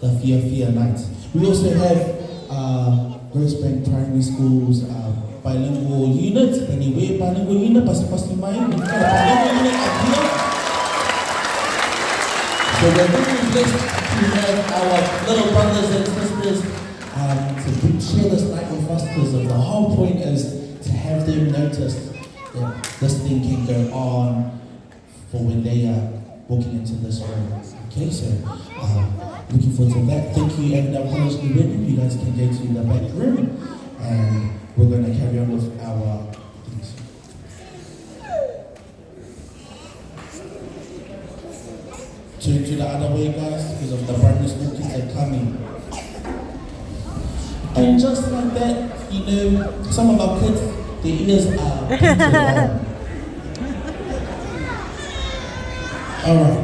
the Fia nights. We also have Rosebank Primary School's bilingual unit, the Niue bilingual unit, pasti main, we've got a bilingual unit up here. So we're really blessed to have our little brothers and sisters to share this night with us, because the whole point is to have them notice that this thing can go on for when they are walking into this room. Okay, so looking forward to that. Thank you, and when it's ready, you guys can go to the back room, and we're going to carry on with our things. To the other way, guys, because of the primary school kids are coming. And just like that, you know, some of our kids, their ears are painted on. Alright.